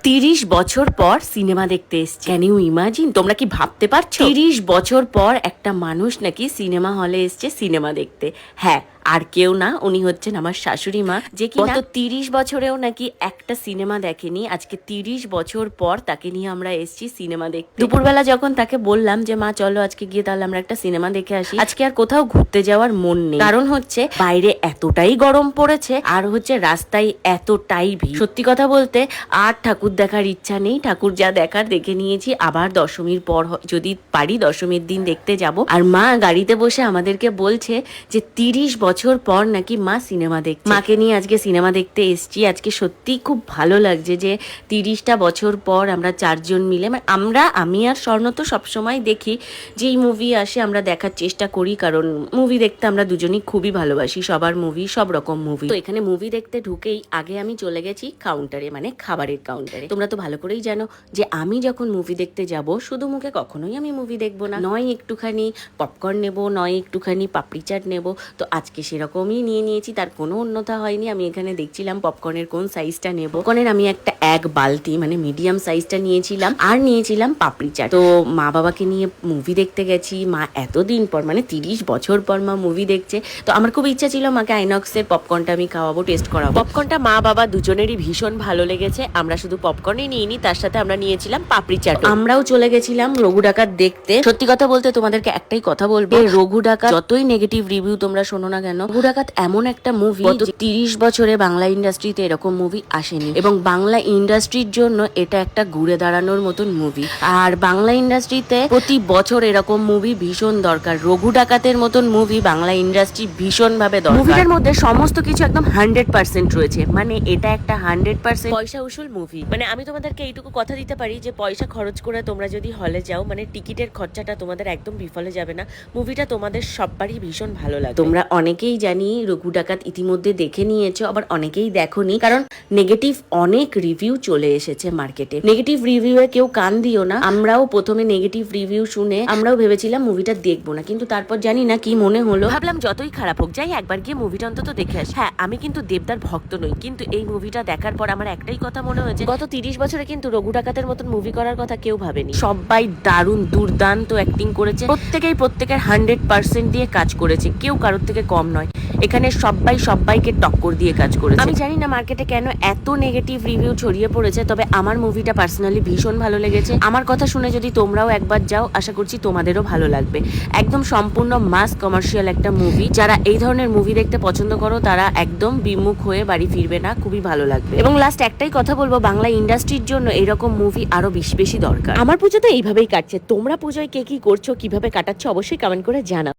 30 বছর পর সিনেমা দেখতে এসছে। Can you imagine? তোমরা কি ভাবতে পারছো 30 বছর পর একটা মানুষ নাকি সিনেমা হলে এসছে সিনেমা দেখতে? হ্যাঁ, আর কেউ না, উনি হচ্ছেন আমার শাশুড়ি মা, যে কি গত 30 বছরেও নাকি একটা সিনেমা দেখেনি। আজকে 30 বছর পর তাকে নিয়ে আমরা এসেছি সিনেমা দেখতে। দুপুরবেলা যখন তাকে বললাম যে মা চলো আজকে গিয়ে তাহলে আমরা একটা সিনেমা দেখে আসি, আজকে আর কোথাও ঘুরতে যাওয়ার মন নেই। কারণ হচ্ছে বাইরে এতটাই গরম পড়েছে আর হচ্ছে রাস্তায় এতটাই ভিড়। সত্যি কথা বলতে আর ঠাকুর দেখার ইচ্ছা নেই। ঠাকুর যা দেখার দেখে নিয়েছি। আবার দশমীর পর যদি পারি দশমীর দিন দেখতে যাব। আর মা গাড়িতে বসে আমাদেরকে বলছে যে 30 বছর পর নাকি মা সিনেমা দেখছে। মাকে নিয়ে আজকে সিনেমা দেখতে এসছি। আজকে সত্যি খুব ভালো লাগছে যে 30টা বছর পর আমরা চারজন মিলে, মানে আমি আর স্বর্ণ তো সবসময় দেখি, যেই মুভি আসে আমরা দেখার চেষ্টা করি, কারণ মুভি দেখতে আমরা দুজনই খুবই ভালোবাসি। সবার মুভি, সব রকম মুভি। তো এখানে মুভি দেখতে ঢুকেই আগে আমি চলে গেছি কাউন্টারে, মানে খাবারের কাউন্টারে। তোমরা তো ভালো করেই জানো যে আমি যখন মুভি দেখতে যাব শুধু মুখে কখনোই আমি মুভি দেখবো না। নয় একটুখানি পপকর্ন নেবো, নয় একটুখানি পাপড়ি চাট নেবো। তো আজকে সেরকমই নিয়ে নিয়েছি, তার কোনো অন্যথা হয়নি। আমি এখানে দেখছিলাম পপকর্নের কোন সাইজটা নেবো। পপকর্নের আমি একটা এক বালতি মানে মিডিয়াম সাইজটা নিয়েছিলাম, আর নিয়েছিলাম পাপড়ি চাট। তো মা বাবাকে নিয়ে মুভি দেখতে গেছি। মা এতদিন পর, মানে 30 বছর পর মা মুভি দেখছে। তো আমার খুব ইচ্ছা ছিল মাকে আইনক্সের পপকর্নটা আমি খাওয়াবো, টেস্ট করাবো। পপকর্নটা মা বাবা দুজনেরই ভীষণ ভালো লেগেছে। আমরা শুধু পপকর্নই নিইনি, তার সাথে আমরা নিয়েছিলাম পাপড়ি চাট। আমরাও চলে গেছিলাম রঘু ডাকাত দেখতে। সত্যি কথা বলতে তোমাদেরকে একটাই কথা বলবো, রঘু ডাকাত যতই নেগেটিভ রিভিউ তোমরা শোনো না কেন, রঘু ডাকাত এমন একটা মুভি, গত 30 বছরে বাংলা ইন্ডাস্ট্রিতে এরকম মুভি আসেনি। এবং বাংলা ইন্ডাস্ট্রির জন্য এটা একটা ঘুরে দাঁড়ানোর মতন মুভি। আর বাংলা ইন্ডাস্ট্রিতে প্রতি বছর এরকম মুভি ভীষণ দরকার। রঘু ডাকাতের মতন মুভি বাংলা ইন্ডাস্ট্রি ভীষণ ভাবে দরকার। মুভিটার মধ্যে সমস্ত কিছু একদম 100% রয়েছে, মানে এটা একটা 100% পয়সা উসুল মুভি। মানে আমি তোমাদেরকে এইটুকু কথা দিতে পারি যে পয়সা খরচ করে তোমরা যদি হলে যাও, মানে টিকিটের খরচাটা তোমাদের একদম বিফলে যাবে না। মুভিটা তোমাদের সববারই ভীষণ ভালো লাগে। তোমরা অনেকেই জানি রঘু ডাকাত ইতিমধ্যে দেখে নিয়েছো, আবার অনেকেই দেখোনি, কারণ নেগেটিভ অনেক রিভিউ চলে এসেছে মার্কেটে। নেগেটিভ রিভিউয়ে কেউ কান দিও না। আমরাও প্রথমে নেগেটিভ রিভিউ শুনে আমরাও ভেবেছিলাম মুভিটা দেখবো না, কিন্তু তারপর জানি না কি মনে হলো, ভাবলাম যতই খারাপ হোক যাই একবার গিয়ে মুভিটা অন্তত দেখে আসি। হ্যাঁ, আমি কিন্তু দেবদার ভক্ত নই, কিন্তু এই মুভিটা দেখার পর আমার একটাই কথা মনে হয়েছে, গত 30 বছরে কিন্তু রঘু ডাকাতের মতন মুভি করার কথা কেউ ভাবেনি। সবাই দারুণ দুর্দান্ত অ্যাক্টিং করেছে, প্রত্যেকের 100% দিয়ে কাজ করেছে, কেউ কারোর থেকে কম নয়। এখানে সবাইকে টক্কর দিয়ে কাজ করেছে। আমি জানি না মার্কেটে কেন এত নেগেটিভ রিভিউ ছড়িয়ে পড়েছে, তবে আমার মুভিটা পার্সোনালি ভীষণ ভালো লেগেছে। আমার কথা শুনে যদি তোমরাও একবার যাও, আশা করছি তোমাদেরও ভালো লাগবে। একদম সম্পূর্ণ মাস কমার্শিয়াল একটা মুভি। যারা এই ধরনের মুভি দেখতে পছন্দ করো তারা একদম বিমুখ হয়ে বাড়ি ফিরবে না, খুবই ভালো লাগবে। এবং লাস্ট একটাই কথা বলবো, বাংলা ইন্ডাস্ট্রির জন্য এইরকম মুভি আরো বেশি দরকার। আমার পুজো তো এইভাবেই কাটছে। তোমরা পুজোয় কে কি করছো, কিভাবে কাটাচ্ছ, অবশ্যই কমেন্ট করে জানাও।